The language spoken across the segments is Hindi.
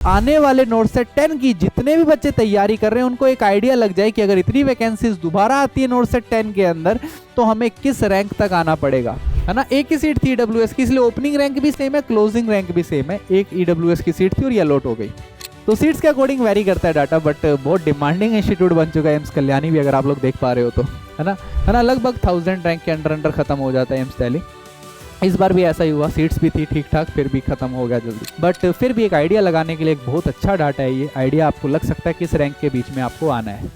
आने वाले नोट सेट 10 की जितने भी बच्चे तैयारी कर रहे हैं उनको एक आइडिया लग जाए कि अगर इतनी वैकेंसीज दोबारा आती है नोट सेट 10 के अंदर तो हमें किस रैंक तक आना पड़ेगा, है ना। एक ही सीट थी ईडब्ल्यूएस की, इसलिए ओपनिंग रैंक भी सेम है, क्लोजिंग रैंक भी सेम है। एक ईडब्ल्यूएस की सीट थी और ये अलॉट हो गई। तो सीट्स के अकॉर्डिंग वेरी करता है डाटा, बट बहुत डिमांडिंग इंस्टीट्यूट बन चुका है एम्स कल्याणी भी, अगर आप लोग देख पा रहे हो तो, है ना। लगभग 1000 रैंक के अंडर खत्म हो जाता है एम्स दिल्ली। इस बार भी ऐसा ही हुआ, सीट्स भी थी ठीक ठाक, फिर भी खत्म हो गया जल्दी। बट फिर भी एक आइडिया लगाने के लिए एक बहुत अच्छा डाटा है ये। आइडिया आपको लग सकता है किस रैंक के बीच में आपको आना है,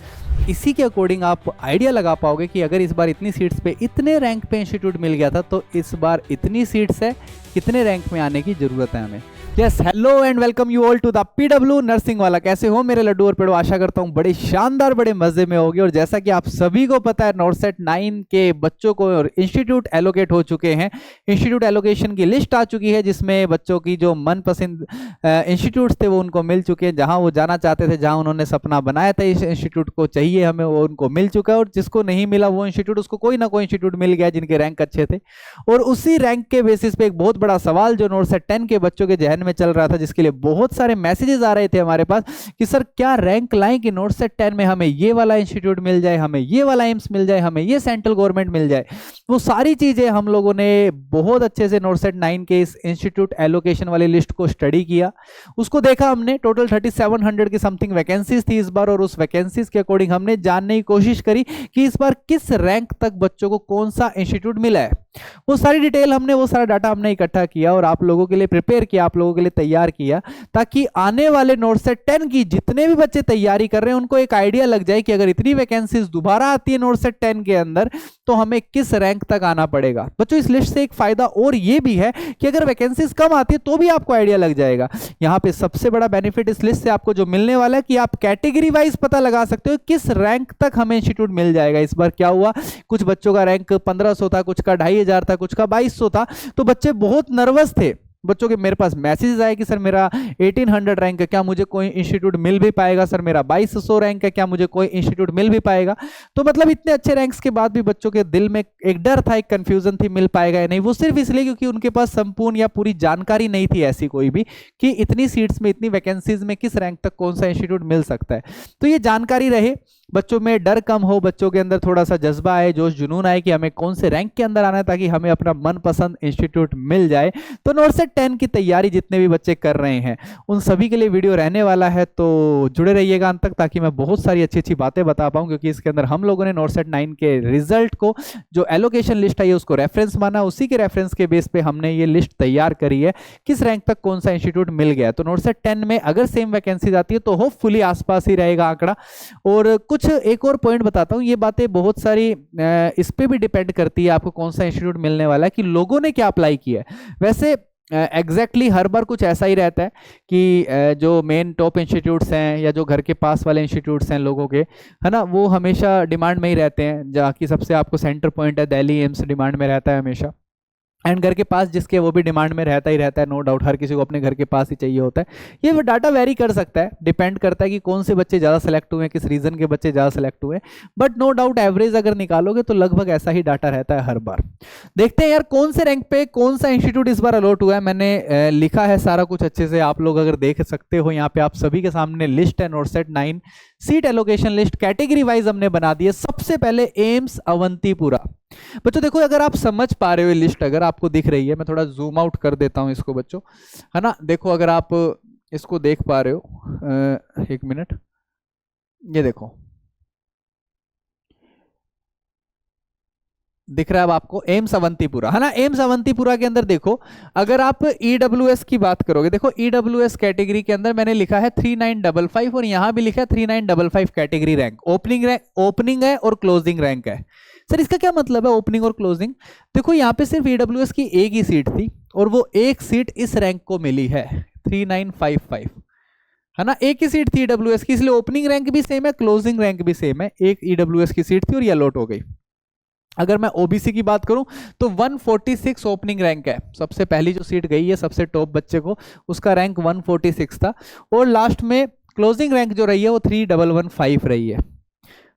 इसी के अकॉर्डिंग आप आइडिया लगा पाओगे कि अगर इस बार इतनी सीट्स पे इतने रैंक पे इंस्टीट्यूट मिल गया था तो इस बार इतनी सीट्स है, कितने रैंक में आने की जरूरत है हमें। Yes, hello and welcome you all to the PW nursing वाला। कैसे हो मेरे लड्डू और पेड़ो? आशा करता हूँ बड़े शानदार बड़े मजे में होगी। और जैसा कि आप सभी को पता है नोट सेट 9 के बच्चों को इंस्टीट्यूट एलोकेट हो चुके हैं। इंस्टीट्यूट एलोकेशन की लिस्ट आ चुकी है जिसमें बच्चों की जो मनपसंद इंस्टीट्यूट्स थे वो उनको मिल चुके हैं, जहां वो जाना चाहते थे, जहां उन्होंने सपना बनाया था इस इंस्टीट्यूट को चाहिए हमें, वो उनको मिल चुका है। और जिसको नहीं मिला वो इंस्टीट्यूट, उसको कोई ना कोई इंस्टीट्यूट मिल गया जिनके रैंक अच्छे थे। और उसी रैंक के बेसिस पे एक बहुत बड़ा सवाल जो नोट सेट 10 के बच्चों के जहन में चल रहा था, जिसके लिए बहुत सारे मैसेजेस आ रहे थे हमारे पास कि सर क्या रैंक लाएं कि नोट सेट 10 में हमें ये वाला इंस्टीट्यूट मिल जाए, हमें ये वाला एम्स मिल जाए, हमें ये सेंट्रल गवर्नमेंट मिल जाए। वो सारी चीजें हम लोगों ने बहुत अच्छे से नोट सेट 9 के इस इंस्टीट्यूट एलोकेशन वाली लिस्ट को स्टडी किया, उसको देखा हमने। टोटल 3700 की समथिंग वैकेंसीज थी इस बार, और उस वैकेंसीज के अकॉर्डिंग हमने जानने की कोशिश करी कि इस बार किस रैंक तक बच्चों को कौन सा इंस्टीट्यूट मिला है। वो सारी डिटेल हमने, वो सारा डाटा हमने इकट्ठा किया और आप लोगों के लिए प्रिपेयर किया, आप लोगों के लिए तैयार किया, ताकि आने वाले नोट सेट 10 की जितने भी बच्चे तैयारी कर रहे हैं उनको एक आइडिया लग जाए कि अगर इतनी वैकेंसीज दोबारा आती है नोट सेट 10 के अंदर तो हमें किस रैंक तक आना पड़ेगा। बच्चों इस लिस्ट से एक फायदा और ये भी है कि अगर वैकेंसीज कम आती है तो भी आपको आइडिया लग जाएगा। यहां पे सबसे बड़ा बेनिफिट इस लिस्ट से आपको जो मिलने वाला है कि आप कैटेगरी वाइज पता लगा सकते हो किस रैंक तक हमें इंस्टीट्यूट मिल जाएगा। इस बार क्या हुआ, कुछ बच्चों का रैंक 1500 था, कुछ का 2500 था, कुछ का 2200 था, तो बच्चे बहुत नर्वस थे। बच्चों के मेरे पास मैसेजेस आए कि सर मेरा 1800 रैंक है, क्या मुझे कोई इंस्टीट्यूट मिल भी पाएगा? सर मेरा 2200 रैंक है, क्या मुझे कोई इंस्टीट्यूट मिल भी पाएगा? तो मतलब इतने अच्छे रैंक्स के बाद भी बच्चों के दिल में एक डर था, एक कंफ्यूजन थी, मिल पाएगा या नहीं। वो सिर्फ इसलिए क्योंकि उनके पास संपूर्ण या पूरी जानकारी नहीं थी ऐसी कोई भी कि इतनी सीट्स में, इतनी वैकेंसीज में किस रैंक तक कौन सा इंस्टीट्यूट मिल सकता है। तो ये जानकारी रहे, बच्चों में डर कम हो, बच्चों के अंदर थोड़ा सा जज्बा आए, जोश जुनून आए कि हमें कौन से रैंक के अंदर आना है ताकि हमें अपना मनपसंद इंस्टीट्यूट मिल जाए। तो नोट सेट 10 की तैयारी जितने भी बच्चे कर रहे हैं उन सभी के लिए वीडियो रहने वाला है, तो जुड़े रहिएगा अंत तक ताकि मैं बहुत सारी अच्छी अच्छी बातें बता पाऊं। क्योंकि इसके अंदर हम लोगों ने नोट सेट 9 के रिजल्ट को, जो एलोकेशन लिस्ट है उसको रेफरेंस माना, उसी के रेफरेंस के बेस पे हमने ये लिस्ट तैयार करी है किस रैंक तक कौन सा इंस्टीट्यूट मिल गया। तो नोट सेट 10 में अगर सेम वैकेंसीज आती है तो होपफुली आसपास ही रहेगा आंकड़ा। और कुछ एक और पॉइंट बताता हूँ, ये बातें बहुत सारी इस पे भी डिपेंड करती है आपको कौन सा इंस्टीट्यूट मिलने वाला है कि लोगों ने क्या अप्लाई किया है। वैसे एग्जैक्टली हर बार कुछ ऐसा ही रहता है कि जो मेन टॉप इंस्टीट्यूट्स हैं या जो घर के पास वाले इंस्टीट्यूट्स हैं लोगों के, है ना, वो हमेशा डिमांड में ही रहते हैं। जहाँ की सबसे आपको सेंटर पॉइंट है दिल्ली एम्स, डिमांड में रहता है हमेशा। एंड घर के पास जिसके वो भी डिमांड में रहता ही रहता है, नो डाउट हर किसी को अपने घर के पास ही चाहिए होता है। ये डाटा वेरी कर सकता है, डिपेंड करता है कि कौन से बच्चे ज़्यादा सेलेक्ट हुए हैं, किस रीजन के बच्चे ज़्यादा सेलेक्ट हुए हैं। बट नो डाउट एवरेज अगर निकालोगे तो लगभग ऐसा ही डाटा रहता है हर बार। देखते हैं यार कौन से रैंक पे कौन सा इंस्टीट्यूट इस बार अलॉट हुआ है। मैंने लिखा है सारा कुछ अच्छे से, आप लोग अगर देख सकते हो यहाँ पे आप सभी के सामने लिस्ट है not set 9 seat allocation list, category wise हमने बना दी है। सबसे पहले एम्स अवंतीपुरा। बच्चों देखो, अगर आप समझ पा रहे हो लिस्ट, अगर आपको दिख रही है, मैं थोड़ा जूम आउट कर देता हूं इसको बच्चों, है ना। देखो अगर आप इसको देख पा रहे हो, एक मिनट, ये देखो दिख रहा है अब आपको एम्स अवंतीपुरा, है ना। एम्स अवंतीपुरा के अंदर देखो, अगर आप ईडब्ल्यूएस की बात करोगे, देखो ईडब्ल्यूएस कैटेगरी के अंदर मैंने लिखा है 3955 और यहां भी लिखा है 3955 कैटेगरी रैंक। ओपनिंग है और क्लोजिंग रैंक है। सर इसका क्या मतलब है ओपनिंग और क्लोजिंग? देखो यहाँ पे सिर्फ ईडब्ल्यूएस की एक ही सीट थी और वो एक सीट इस रैंक को मिली है 3955, है ना। एक ही सीट थी ईडब्ल्यूएस की, इसलिए ओपनिंग रैंक भी सेम है, क्लोजिंग रैंक भी सेम है। एक ईडब्ल्यूएस की सीट थी और ये अलॉट हो गई। अगर मैं ओबीसी की बात करूं तो 146 ओपनिंग रैंक है। सबसे पहली जो सीट गई है सबसे टॉप बच्चे को, उसका रैंक 146 था। और लास्ट में क्लोजिंग रैंक जो रही है वो 3115 रही है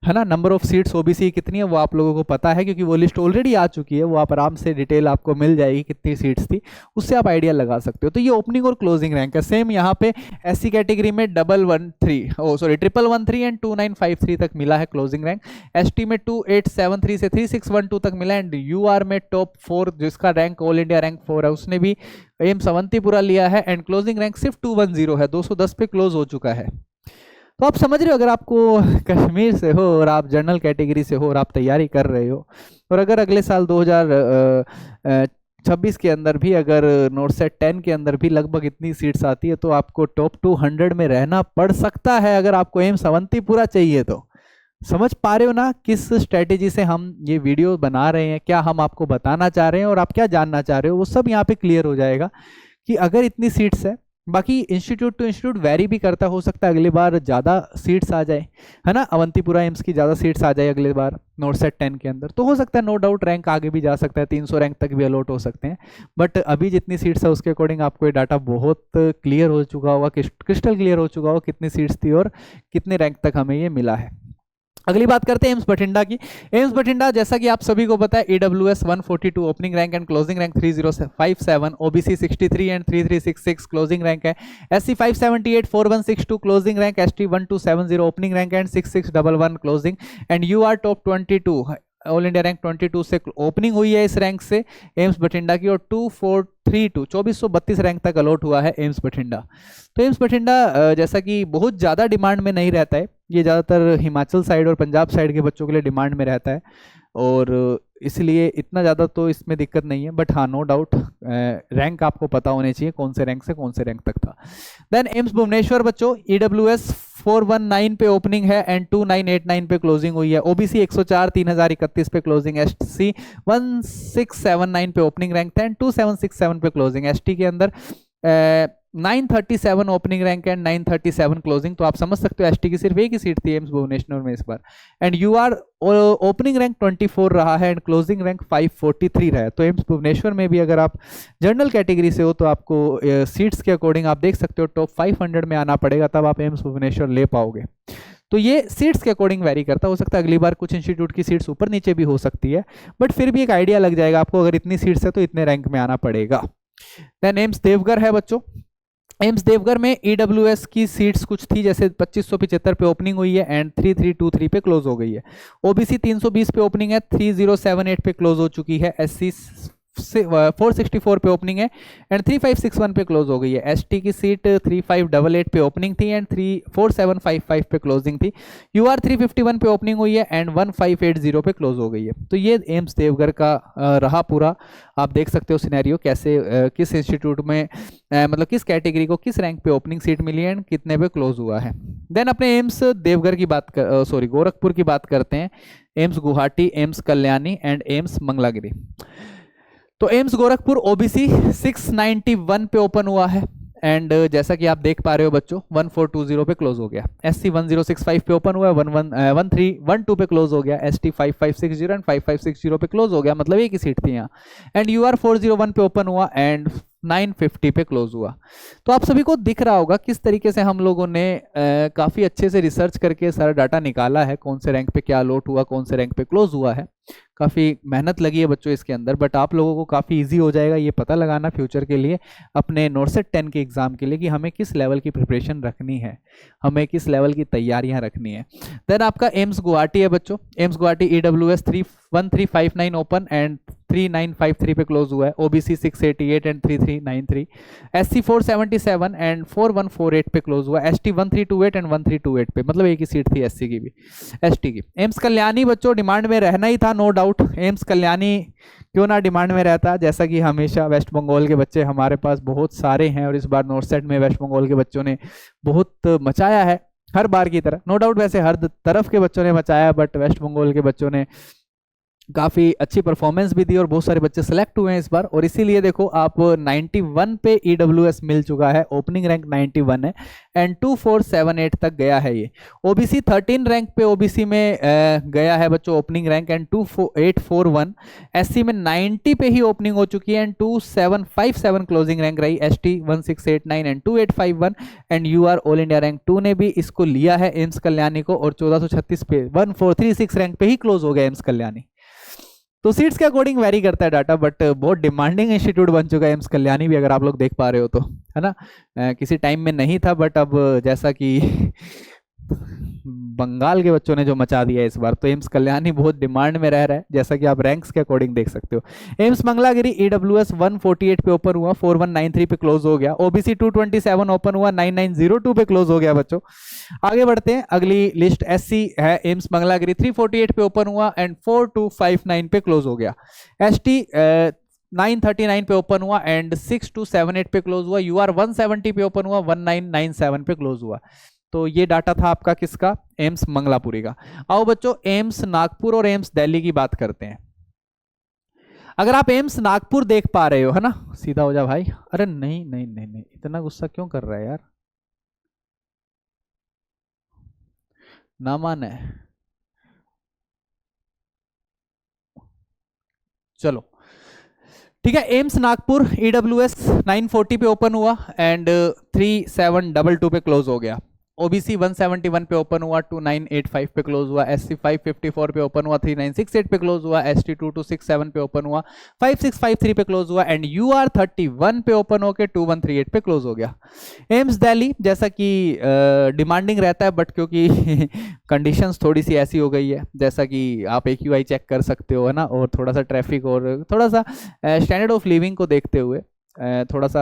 है ना। नंबर ऑफ सीट्स ओबीसी कितनी है वो आप लोगों को पता है, क्योंकि वो लिस्ट ऑलरेडी आ चुकी है, वो आप आराम से डिटेल आपको मिल जाएगी कितनी सीट्स थी, उससे आप आइडिया लगा सकते हो। तो ये ओपनिंग और क्लोजिंग रैंक है। सेम यहाँ पे एससी कैटेगरी में 1113 एंड 2953 तक मिला है क्लोजिंग रैंक। एसटी में 2873 से 3612 तक मिला। एंड यूआर में टॉप 4 जिसका रैंक ऑल इंडिया रैंक 4 है उसने भी एम्स अवंतीपुरा लिया है। एंड क्लोजिंग रैंक सिर्फ 210 है, 210 पे क्लोज हो चुका है। तो आप समझ रहे हो, अगर आपको कश्मीर से हो और आप जनरल कैटेगरी से हो और आप तैयारी कर रहे हो, और अगर अगले साल 2026 के अंदर भी अगर नोटसेट 10 के अंदर भी लगभग इतनी सीट्स आती है, तो आपको टॉप 200 में रहना पड़ सकता है अगर आपको एम्स अवंतीपुरा चाहिए तो। समझ पा रहे हो ना किस स्ट्रेटेजी से हम ये वीडियो बना रहे हैं, क्या हम आपको बताना चाह रहे हैं और आप क्या जानना चाह रहे हो, वो सब यहाँ पे क्लियर हो जाएगा कि अगर इतनी सीट्स है। बाकी इंस्टीट्यूट टू इंस्टीट्यूट वेरी भी करता, हो सकता है अगली बार ज़्यादा सीट्स आ जाए, है ना, अवंतीपुरा एम्स की ज़्यादा सीट्स आ जाए अगली बार नोटसेट 10 के अंदर, तो हो सकता है नो डाउट रैंक आगे भी जा सकता है, 300 रैंक तक भी अलॉट हो सकते हैं। बट अभी जितनी सीट्स है उसके अकॉर्डिंग आपको ये डाटा बहुत क्लियर हो चुका होगा, क्रिस्टल क्लियर हो चुका होगा कितनी सीट्स थी और कितने रैंक तक हमें ये मिला है। अगली बात करते हैं एम्स बठिंडा की। एम्स बठिंडा जैसा कि आप सभी को पता है EWS 142 opening rank and closing rank 3057, OBC 63 and 3366 closing rank है, SC 578 4162 closing rank, ST 1270 opening rank and 6611 closing. And UR top 22 all India rank 22 से ओपनिंग हुई है इस रैंक से एम्स बठिंडा की, और 2432 रैंक तक अलॉट हुआ है एम्स बठिंडा। तो एम्स बठिंडा जैसा कि बहुत ज़्यादा डिमांड में नहीं रहता है, ये ज़्यादातर हिमाचल साइड और पंजाब साइड के बच्चों के लिए डिमांड में रहता है, और इसलिए इतना ज़्यादा तो इसमें दिक्कत नहीं है। बट हाँ, नो डाउट रैंक आपको पता होने चाहिए कौन से रैंक से कौन से रैंक तक था। देन एम्स भुवनेश्वर बच्चों, ईडब्ल्यूएस 419 पे ओपनिंग है एंड 2989 पे क्लोजिंग हुई है, ओबीसी 104 3031 पे क्लोजिंग, एससी 1679 पे ओपनिंग रैंक था एंड 2767 पे क्लोजिंग, एसटी के अंदर 937 ओपनिंग रैंक एंड 937 क्लोजिंग। तो आप समझ सकते हो एसटी की सिर्फ एक ही सीट थी एम्स भुवनेश्वर में इस बार। एंड यूआर ओपनिंग रैंक 24 रहा है एंड क्लोजिंग रैंक 543 रहा है। तो एम्स भुवनेश्वर में भी अगर आप जनरल कैटेगरी से हो तो आपको सीट्स के अकॉर्डिंग आप देख सकते हो टॉप 500 में आना पड़ेगा, तब आप एम्स भुवनेश्वर ले पाओगे। तो ये सीट्स के अकॉर्डिंग वेरी करता, हो सकता है अगली बार कुछ इंस्टीट्यूट की सीट्स ऊपर नीचे भी हो सकती है, बट फिर भी एक आइडिया लग जाएगा आपको, अगर इतनी सीट्स है तो इतने रैंक में आना पड़ेगा। देन एम्स देवघर है बच्चों। एम्स देवघर में ईडब्ल्यूएस की सीट्स कुछ थी, जैसे 2575 पे ओपनिंग हुई है एंड 3323 पे क्लोज हो गई है, ओबीसी 320 पे ओपनिंग है, 3078 पे क्लोज हो चुकी है, एससी 464 पे ओपनिंग है एंड 3561 पे क्लोज हो गई है, एसटी की सीट 3588 पे ओपनिंग थी एंड 4755 पे क्लोजिंग थी, यूआर 351 पे ओपनिंग हुई है एंड 1580 पे क्लोज हो गई है। तो ये एम्स देवघर का रहा पूरा, आप देख सकते हो सिनेरियो कैसे किस इंस्टीट्यूट में मतलब किस कैटेगरी को किस रैंक पे ओपनिंग सीट मिली है एंड कितने पे क्लोज हुआ है। देन अपने एम्स देवघर की बात गोरखपुर की बात करते हैं, AIIMS Guwahati, AIIMS Kalyani and AIIMS Mangalagiri. तो एम्स गोरखपुर ओबीसी 691 पे ओपन हुआ है एंड जैसा कि आप देख पा रहे हो बच्चों 1420 पे क्लोज हो गया, एससी 1065 पे ओपन हुआ है, 1312 पे क्लोज हो गया, एसटी 5560 एंड 5560 पे क्लोज हो गया, मतलब एक ही सीट थी यहाँ, एंड यूआर 401 पे ओपन हुआ एंड 950 पे क्लोज हुआ। तो आप सभी को दिख रहा होगा किस तरीके से हम लोगों ने काफ़ी अच्छे से रिसर्च करके सारा डाटा निकाला है, कौन से रैंक पे क्या अलॉट हुआ, कौन से रैंक पे क्लोज हुआ है। काफ़ी मेहनत लगी है बच्चों इसके अंदर, बट आप लोगों को काफ़ी इजी हो जाएगा ये पता लगाना फ्यूचर के लिए, अपने नोटसेट 10 के एग्जाम के लिए, कि हमें किस लेवल की प्रिपरेशन रखनी है, हमें किस लेवल की तैयारियां रखनी है। देन आपका एम्स गुवाहाटी है बच्चों, AIIMS Guwahati EWS 1359 open and 3953 पे क्लोज हुआ है, ओबीसी 688 एंड 3393, एससी 477 एंड 4148 पे क्लोज हुआ, एसटी 1328 एंड 1328 पे, मतलब एक ही सीट थी एससी की भी, एसटी की। एम्स कल्याणी बच्चों डिमांड में रहना ही था, नो डाउट। एम्स कल्याणी क्यों ना डिमांड में रहता, जैसा कि हमेशा वेस्ट बंगाल के बच्चे हमारे पास बहुत सारे हैं और इस बार नोटसेट में वेस्ट बंगाल के बच्चों ने बहुत मचाया है हर बार की तरह, नो डाउट। वैसे हर तरफ के बच्चों ने मचाया, बट वेस्ट बंगाल के बच्चों ने काफ़ी अच्छी परफॉर्मेंस भी दी और बहुत सारे बच्चे सेलेक्ट हुए हैं इस बार, और इसीलिए देखो आप 91 पे ईडब्ल्यूएस मिल चुका है, ओपनिंग रैंक 91 है एंड 2478 तक गया है ये। ओबीसी 13 रैंक पे ओबीसी में गया है बच्चों ओपनिंग रैंक एंड 2841। एससी में 90 पे ही ओपनिंग हो चुकी है एंड 2757 क्लोजिंग रैंक रही। ST 1689 and 2851 and UR all India rank 2 ने भी इसको लिया है एम्स कल्याणी को, और 1436 पे 1436 रैंक पे ही क्लोज हो गया एम्स कल्याणी। तो सीट्स के अकॉर्डिंग वेरी करता है डाटा, बट बहुत डिमांडिंग इंस्टीट्यूट बन चुका है एम्स कल्याणी भी, अगर आप लोग देख पा रहे हो तो, है ना। किसी टाइम में नहीं था, बट अब जैसा कि बंगाल के बच्चों ने जो मचा दिया है इस बार, तो एम्स कल्याणी बहुत डिमांड में रह रहा है, जैसा कि आप रैंक्स के अकॉर्डिंग देख सकते हो। एम्स मंगलागिरी ईडब्ल्यूएस 148 पे ओपन हुआ, 4193 पे क्लोज हो गया। ओबीसी 227 ओपन हुआ, 9902 पे क्लोज हो गया बच्चों। आगे बढ़ते हैं, अगली लिस्ट एससी है एम्स मंगलागिरी 348 पे ओपन हुआ एंड 4259 पे क्लोज हो गया। एसटी 939 पे ओपन हुआ एंड 6278 पे क्लोज हुआ। यूआर 170 पे ओपन हुआ, 1997 पे क्लोज हुआ। तो ये डाटा था आपका किसका, एम्स मंगलापुरी का। आओ बच्चों एम्स नागपुर और एम्स दिल्ली की बात करते हैं। अगर आप एम्स नागपुर देख पा रहे हो, है ना, सीधा हो जा भाई। अरे नहीं नहीं नहीं नहीं, इतना गुस्सा क्यों कर रहा है यार, ना माने। चलो ठीक है, एम्स नागपुर ईडब्ल्यूएस 940 पे ओपन हुआ एंड 3722 पे क्लोज हो गया। ओबीसी 171 पे ओपन हुआ, 2985 पे क्लोज हुआ। एससी 554 पे ओपन हुआ, 3968 पे क्लोज हुआ। एसटी 2267 पे ओपन हुआ, 5653 पे क्लोज हुआ एंड यूआर 31 पे ओपन होकर 2138 पे क्लोज हो गया। एम्स दिल्ली जैसा कि डिमांडिंग रहता है, बट क्योंकि कंडीशंस थोड़ी सी ऐसी हो गई है, जैसा कि आप एक्यूआई चेक कर सकते हो, है ना, और थोड़ा सा ट्रैफिक और थोड़ा सा स्टैंडर्ड ऑफ लिविंग को देखते हुए थोड़ा सा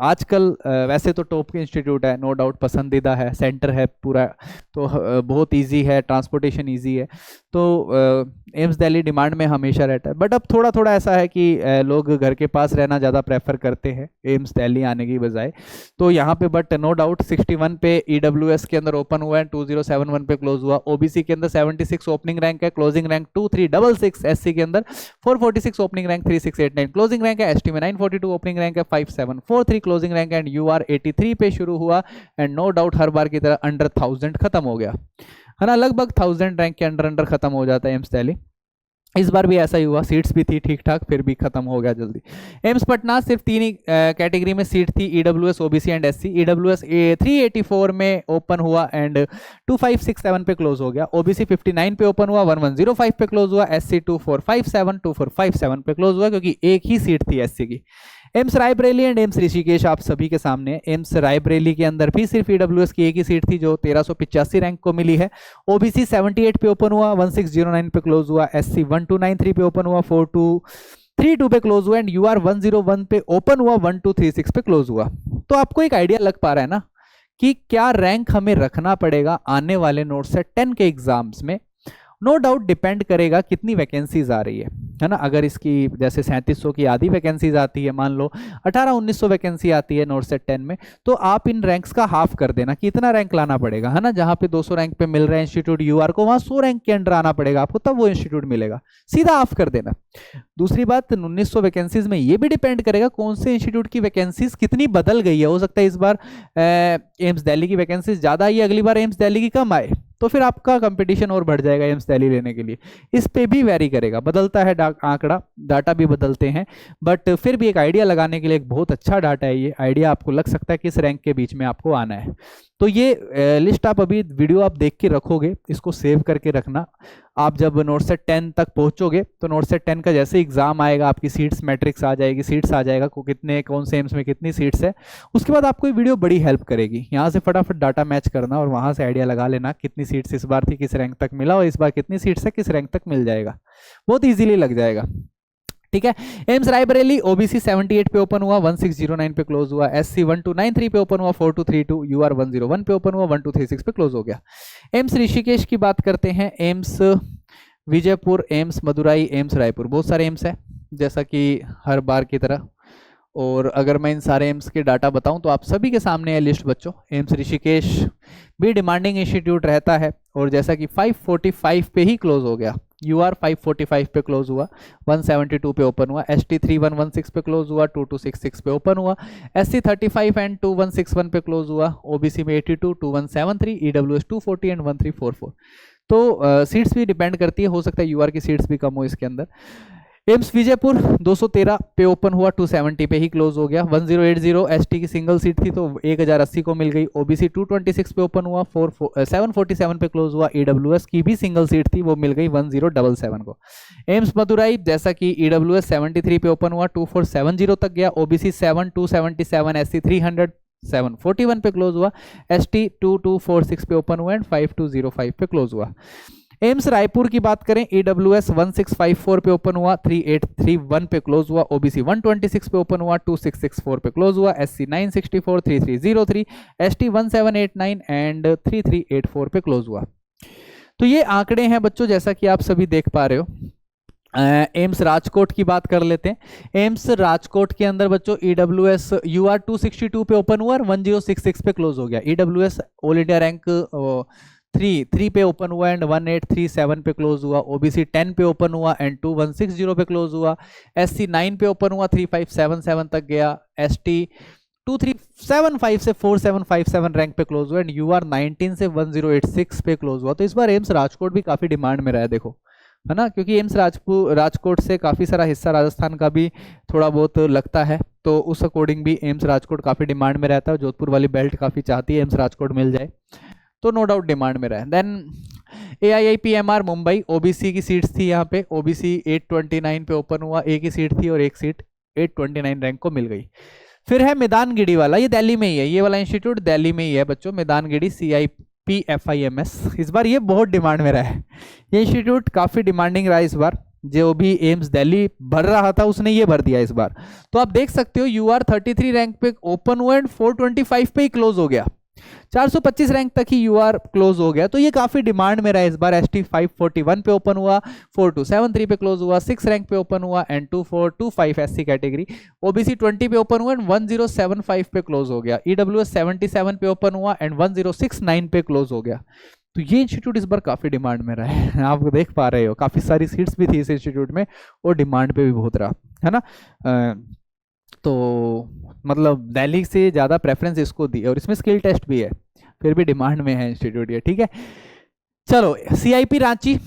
आजकल वैसे तो टॉप के इंस्टीट्यूट है, नो डाउट पसंदीदा है, सेंटर है पूरा, तो बहुत इजी है, ट्रांसपोर्टेशन इजी है, तो एम्स दिल्ली डिमांड में हमेशा रहता है। बट अब थोड़ा थोड़ा ऐसा है कि लोग घर के पास रहना ज़्यादा प्रेफर करते हैं एम्स दिल्ली आने की बजाय, तो यहाँ पे बट नो डाउट 61 पे ईडब्ल्यूएस के अंदर ओपन हुआ है, 2071 पे क्लोज हुआ। ओबीसी के अंदर 76 ओपनिंग रैंक है, क्लोजिंग रैंक 2366। एससी के अंदर 446 ओपनिंग रैंक, 3689 क्लोजिंग रैंक है। एसटी में 942 ओपनिंग रैंक है, 5743 क्लोजिंग रैंक एंड यूआर 83 पे शुरू हुआ एंड नो डाउट हर बार की तरह अंडर 1000 खत्म हो गया, है ना, लगभग 1000 रैंक के अंडर खत्म हो जाता है एम्स दिल्ली। इस बार भी ऐसा ही हुआ, सीट्स भी थी ठीक ठाक, फिर भी खत्म हो गया जल्दी। एम्स पटना सिर्फ 3 ही कैटेगरी में सीट थी, EWS OBC and SC. EWS 384 में ओपन हुआ एंड 2567 पे क्लोज हो गया। ओबीसी 59 पे ओपन हुआ, 1105 पे क्लोज हुआ। एससी 2457 पे क्लोज हुआ, क्योंकि एक ही सीट थी एससी की। AIIMS Raebareli and AIIMS Rishikesh आप सभी के सामने। एम्स रायबरेली के अंदर भी सिर्फ ईडब्ल्यूएस की एक ही सीट थी, जो 1385 रैंक को मिली है। ओबीसी 78 पे ओपन हुआ, 1609 पे क्लोज हुआ। एससी 1293 पे ओपन हुआ, 4232 पे क्लोज हुआ एंड यूआर 101 पे ओपन हुआ, 1236 पे क्लोज हुआ। तो आपको एक आइडिया लग पा रहा है ना कि क्या रैंक हमें रखना पड़ेगा आने वाले नोट सेट 10 के एग्जाम्स में। नो डाउट डिपेंड करेगा कितनी वैकेंसीज आ रही है ना। अगर इसकी जैसे 3700 की आधी वैकेंसीज आती है, मान लो 1800-1900 वैकेंसी आती है नोट सेट 10 में, तो आप इन रैंक्स का हाफ कर देना कि इतना रैंक लाना पड़ेगा, है ना। जहां पे 200 रैंक पे मिल रहा है इंस्टीट्यूट यूआर को, वहां 100 रैंक के अंडर आना पड़ेगा आपको, तब वो इंस्टीट्यूट मिलेगा, सीधा हाफ कर देना। दूसरी बात, 1900 वैकेंसीज में ये भी डिपेंड करेगा कौन से इंस्टीट्यूट की वैकेंसीज कितनी बदल गई है। हो सकता है इस बार एम्स दिल्ली की वैकेंसीज ज्यादा आई है, अगली बार एम्स दिल्ली की कम आए, तो फिर आपका कंपटीशन और बढ़ जाएगा एम्स दिल्ली लेने के लिए। इस पे भी वेरी करेगा, बदलता है आंकड़ा, डाटा भी बदलते हैं, बट फिर भी एक आइडिया लगाने के लिए एक बहुत अच्छा डाटा है ये। आइडिया आपको लग सकता है किस रैंक के बीच में आपको आना है। तो ये लिस्ट आप अभी वीडियो आप देख के रखोगे, इसको सेव करके रखना। आप जब नोट सेट 10 तक पहुंचोगे तो नोट सेट 10 का जैसे एग्जाम आएगा, आपकी सीट्स मैट्रिक्स आ जाएगी, सीट्स आ जाएगा को कितने कौन से एम्स में कितनी सीट्स है, उसके बाद आपको ये वीडियो बड़ी हेल्प करेगी। यहाँ से फटाफट डाटा मैच करना और वहाँ से आइडिया लगा लेना कितनी सीट्स इस बार थी, किस रैंक तक मिला, और इस बार कितनी सीट्स है, किस रैंक तक मिल जाएगा, बहुत ईजिली लग जाएगा। ठीक है, एम्स रायबरेली ओबीसी 78 पे ओपन हुआ, 1609 पे क्लोज हुआ। एससी 1293 पे ओपन हुआ, 4232। यूआर 101 पे ओपन हुआ, 1236 पे क्लोज हो गया। एम्स ऋषिकेश की बात करते हैं। AIIMS Vijaypur, AIIMS Madurai, AIIMS Raipur, बहुत सारे एम्स हैं जैसा कि हर बार की तरह। और अगर मैं इन सारे एम्स के डाटा बताऊं तो आप सभी के सामने है लिस्ट बच्चों। एम्स ऋषिकेश भी डिमांडिंग इंस्टीट्यूट रहता है और जैसा कि 545 पे ही क्लोज हो गया, UR 545 पे क्लोज हुआ, 172 पे ओपन हुआ, ST 3116 पे क्लोज हुआ, 2266 पे ओपन हुआ, SC 35 एंड 2161 पे क्लोज हुआ, OBC में 82, 2173, EWS 240 एंड 1344। तो सीट्स भी डिपेंड करती है, हो सकता है UR की सीट्स भी कम हो इसके अंदर। एम्स विजयपुर 213 पे ओपन हुआ, 270 पे ही क्लोज हो गया, 1080 ST की सिंगल सीट थी तो 1080 को मिल गई। OBC 226 पे ओपन हुआ, 747 पे क्लोज हुआ। EWS की भी सिंगल सीट थी, वो मिल गई 1077 को। एम्स मदुराई जैसा कि EWS 73 पे ओपन हुआ, 2470 तक गया। OBC 7277, SC 300 741 पे क्लोज हुआ। ST 2246 पे ओपन हुआ एंड 5205 पे क्लोज हुआ। एम्स रायपुर की बात करें, EWS 1654 पे ओपन हुआ, 3831 पे क्लोज हुआ। OBC 126 पे ओपन हुआ, 2664 पे क्लोज हुआ। SC 964, 3303, ST 1789 एंड 3384 पे क्लोज हुआ। तो ये आंकड़े हैं बच्चों, जैसा कि आप सभी देख पा रहे हो। एम्स राजकोट की बात कर लेते हैं। एम्स राजकोट के अंदर बच्चों EWS UR 262 पे ओपन हुआ और 1066 पे क्लोज हो गया। EWS ऑल इंडिया रैंक 3 पे ओपन हुआ एंड 1837 पे क्लोज हुआ। OBC 10 पे ओपन हुआ एंड 2160 पे क्लोज हुआ। SC 9 पे ओपन हुआ, 3577 तक गया। ST 2375 से 4757 रैंक पे क्लोज हुआ एंड UR 19 से 1086 पे क्लोज हुआ। तो इस बार एम्स राजकोट भी काफी डिमांड में रहा है, देखो है ना, क्योंकि एम्स राजकोट से काफी सारा हिस्सा राजस्थान का भी थोड़ा बहुत लगता है, तो उस अकॉर्डिंग भी एम्स राजकोट काफी डिमांड में रहता है। जोधपुर वाली बेल्ट काफी चाहती है एम्स राजकोट मिल जाए, तो नो डाउट डिमांड में रहा है। देन AIIPMR मुंबई, OBC की सीट्स थी यहाँ पे। OBC 829 पे ओपन हुआ, एक ही सीट थी और एक सीट 829 रैंक को मिल गई। फिर है मैदानगिरी वाला, ये दिल्ली में ही है, ये वाला इंस्टीट्यूट दिल्ली में ही है बच्चों, मैदानगिरी CIPFIMS। इस बार ये बहुत डिमांड में रहा है, ये इंस्टीट्यूट काफी डिमांडिंग रहा है इस बार। जो भी एम्स दिल्ली भर रहा था उसने ये भर दिया इस बार। तो आप देख सकते हो UR 33 रैंक पे ओपन हुआ एंड 425 पे ही क्लोज हो गया, 425 रैंक तक ही UR क्लोज हो गया। तो ये काफी डिमांड में रहा है इस बार। ST 541 पे ओपन हुआ, 4273 पे क्लोज हुआ, 6 रैंक पे ओपन हुआ एंड 2425 SC कैटेगरी। OBC 20 पे ओपन हुआ एंड 1075 पे क्लोज हो गया। EWS 77 पे ओपन हुआ एंड 1069 पे क्लोज हो गया। तो ये इंस्टीट्यूट इस बार काफी डिमांड में रहा है, आप देख पा रहे हो काफी सारी सीट्स भी थी इस इंस्टीट्यूट में और डिमांड पे भी बहुत रहा है ना। तो मतलब दिल्ली से ज़्यादा प्रेफरेंस इसको दी और इसमें स्किल टेस्ट भी है, फिर भी डिमांड में है इंस्टीट्यूट ये, ठीक है। चलो CIP रांची,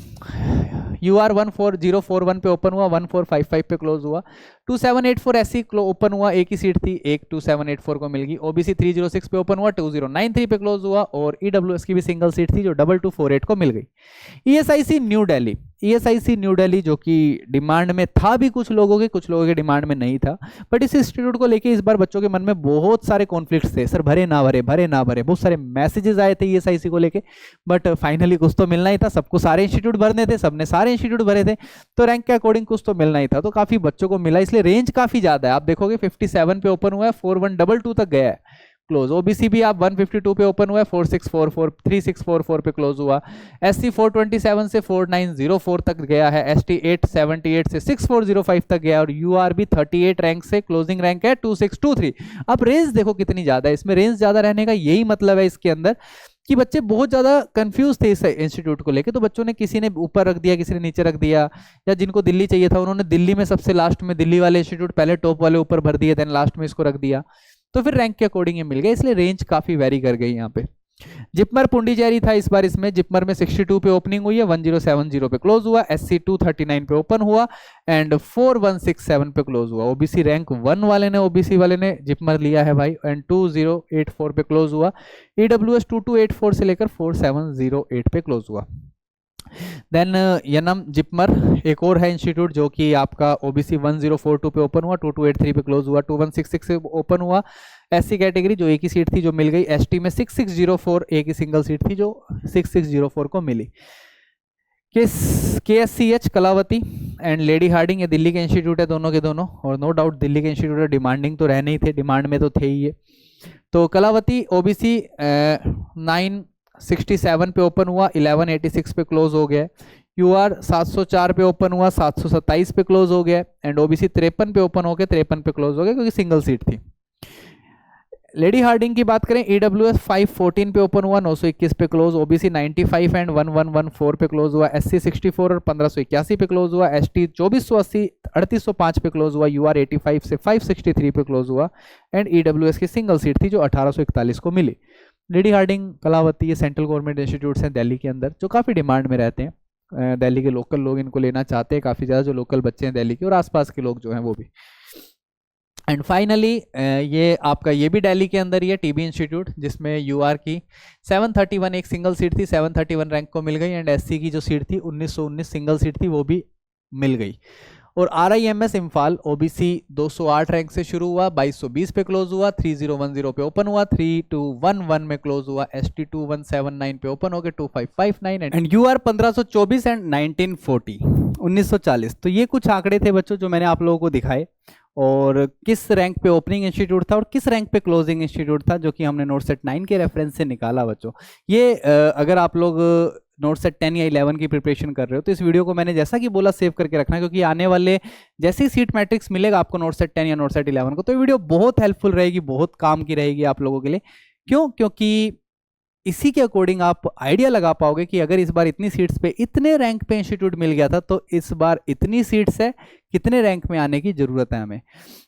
UR 14041 पे ओपन हुआ, 1455 पे क्लोज हुआ। 2784 SC ओपन हुआ, एक ही सीट थी, एक 2784 को मिल गई। OBC 306 पे ओपन हुआ, 2093 पे क्लोज हुआ और EWS की भी सिंगल सीट थी जो 2248 को मिल गई। ESIC new Delhi, ESIC new Delhi जो कि डिमांड में था भी कुछ लोगों के डिमांड में नहीं था, बट इस इंस्टीट्यूट को लेके इस बार बच्चों के मन में बहुत सारे कॉन्फ्लिक्ट्स थे, सर भरे ना भरे, भरे ना भरे, बहुत सारे मैसेजेस आए थे ESIC को लेके, बट फाइनली कुछ तो मिलना ही था। सबको सारे इंस्टीट्यूट भरने थे, सबने सारे इंस्टीट्यूट भरे थे, तो रैंक के अकॉर्डिंग कुछ तो मिलना ही था, तो काफी बच्चों को मिला, इसलिए रेंज काफी ज्यादा है। आप देखोगे 57 पे ओपन हुआ है, 4122 तक गया है क्लोज। OBC भी आप 152 पे ओपन हुआ है, 4644 3644 पे क्लोज हुआ। SC 427 से 4904 तक गया है। ST 878 से 6405 तक गया और UR भी 38 रैंक से क्लोजिंग रैंक है 2623। अब रेंज देखो कितनी ज्यादा है, इसमें रेंज ज्यादा रहने का यही मतलब है इसके अंदर कि बच्चे बहुत ज्यादा कंफ्यूज थे इस इंस्टीट्यूट को लेके, तो बच्चों ने किसी ने ऊपर रख दिया, किसी ने नीचे रख दिया, या जिनको दिल्ली चाहिए था उन्होंने दिल्ली में सबसे लास्ट में दिल्ली वाले इंस्टीट्यूट पहले टॉप वाले ऊपर भर दिए, देन लास्ट में इसको रख दिया, तो फिर रैंक के अकॉर्डिंग ये मिल गया, इसलिए रेंज काफी वेरी कर गई यहाँ पे। जिपमर पुंडीचेरी था इस बार, इसमें जिपमर में 62 पे ओपनिंग हुई है, 1070 पे क्लोज हुआ। SC 239 पे ओपन हुआ एंड 4167 पे क्लोज हुआ। OBC रैंक 1 वाले ने, OBC वाले ने जिपमर लिया है भाई एंड 2084 पे क्लोज हुआ। EWS 2284 से लेकर 4708 पे क्लोज हुआ। देन यनम जिपमर एक और है इंस्टीट्यूट जो कि आपका OBC 1042 पे ओपन हुआ, 2283 पे क्लोज हुआ, 2166 से ओपन हुआ। SC कैटेगरी जो एक ही सीट थी जो मिल गई। ST में 6604 एक ही सिंगल सीट थी जो 6604 को मिली। KSCH Kalavati and Lady Hardinge, ये दिल्ली के इंस्टीट्यूट है दोनों के दोनों, और नो डाउट दिल्ली के इंस्टीट्यूट है, डिमांडिंग तो रहने ही थे, डिमांड में तो थे ही ये। तो कलावती OBC 967 पे ओपन हुआ, 1186 पे क्लोज हो गया। UR 704 पे ओपन हुआ, 727 पे क्लोज हो गया एंड OBC 53 पे ओपन हो गया, 53 पे क्लोज हो गया क्योंकि सिंगल सीट थी। लेडी हार्डिंग की बात करें, EWS 514 पे ओपन हुआ, 921 पे क्लोज, OBC 95 एंड 1114 पे क्लोज हुआ, SC 64 और 1581 पे क्लोज हुआ, ST 2480 3805 पे क्लोज हुआ, UR 85 से 563 पे क्लोज हुआ एंड EWS की सिंगल सीट थी जो 1841 को मिली। लेडी हार्डिंग, कलावती, ये सेंट्रल गवर्नमेंट इंस्टीट्यूट्स हैं दिल्ली के अंदर जो काफ़ी डिमांड में रहते हैं। दिल्ली के लोकल लोग इनको लेना चाहते हैं काफ़ी ज़्यादा, जो लोकल बच्चे हैं दिल्ली के और आसपास के लोग जो हैं वो भी। एंड फाइनली ये आपका ये भी दिल्ली के अंदर ही है, TB इंस्टीट्यूट, जिसमें UR की 731 एक सिंगल सीट थी, 731 रैंक को मिल गई एंड SC की जो सीट थी 1919 सिंगल सीट थी वो भी मिल गई। और RIMS इम्फाल OBC 208 रैंक से शुरू हुआ, 2220 पे क्लोज हुआ, 3010 पे ओपन हुआ, 3211 में क्लोज हुआ, ST 2179 पे ओपन हो गए, 2559 एंड UR 1524 एंड 1940। तो ये कुछ आंकड़े थे बच्चों जो मैंने आप लोगों को दिखाए, और किस रैंक पे ओपनिंग इंस्टीट्यूट था और किस रैंक पे क्लोजिंग इंस्टीट्यूट था, जो कि हमने नोट सेट 9 के रेफरेंस से निकाला बच्चों। ये अगर आप लोग नोट सेट 10 या 11 की प्रिपरेशन कर रहे हो तो इस वीडियो को मैंने जैसा कि बोला सेव करके रखना, क्योंकि आने वाले जैसे ही सीट मैट्रिक्स मिलेगा आपको नोट सेट 10 या नोट सेट 11 को, तो ये वीडियो बहुत हेल्पफुल रहेगी, बहुत काम की रहेगी आप लोगों के लिए। क्यों? क्योंकि इसी के अकॉर्डिंग आप आइडिया लगा पाओगे कि अगर इस बार इतनी सीट्स पे इतने रैंक पे इंस्टीट्यूट मिल गया था तो इस बार इतनी सीट्स है, कितने रैंक में आने की जरूरत है हमें।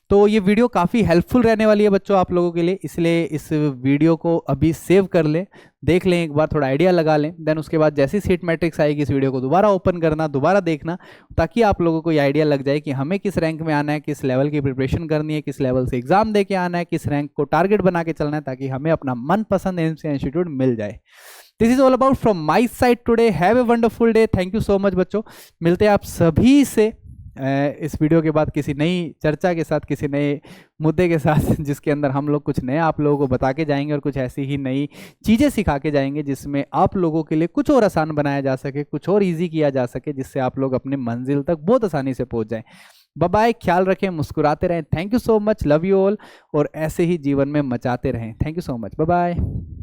तो ये वीडियो काफ़ी हेल्पफुल रहने वाली है बच्चों आप लोगों के लिए, इसलिए इस वीडियो को अभी सेव कर लें, देख लें एक बार, थोड़ा आइडिया लगा लें, देन उसके बाद जैसी सीट मैट्रिक्स आएगी इस वीडियो को दोबारा ओपन करना, दोबारा देखना, ताकि आप लोगों को ये आइडिया लग जाए कि हमें किस रैंक में आना है, किस लेवल की प्रिपरेशन करनी है, किस लेवल से एग्जाम दे के आना है, किस रैंक को टारगेट बना के चलना है, ताकि हमें अपना मनपसंद इंस्टीट्यूट मिल जाए। This is all about from my side today. Have a wonderful day. Thank you so much बच्चों। मिलते हैं आप सभी से इस वीडियो के बाद किसी नई चर्चा के साथ, किसी नए मुद्दे के साथ, जिसके अंदर हम लोग कुछ नया आप लोगों को बता के जाएंगे और कुछ ऐसी ही नई चीज़ें सिखा के जाएंगे जिसमें आप लोगों के लिए कुछ और आसान बनाया जा सके, कुछ और इजी किया जा सके, जिससे आप लोग अपने मंजिल तक बहुत आसानी से पहुंच जाएं। बाय बाय, ख्याल रखें, मुस्कुराते रहें। Thank you so much, love you all, और ऐसे ही जीवन में मचाते रहें। Thank you so much, bye bye.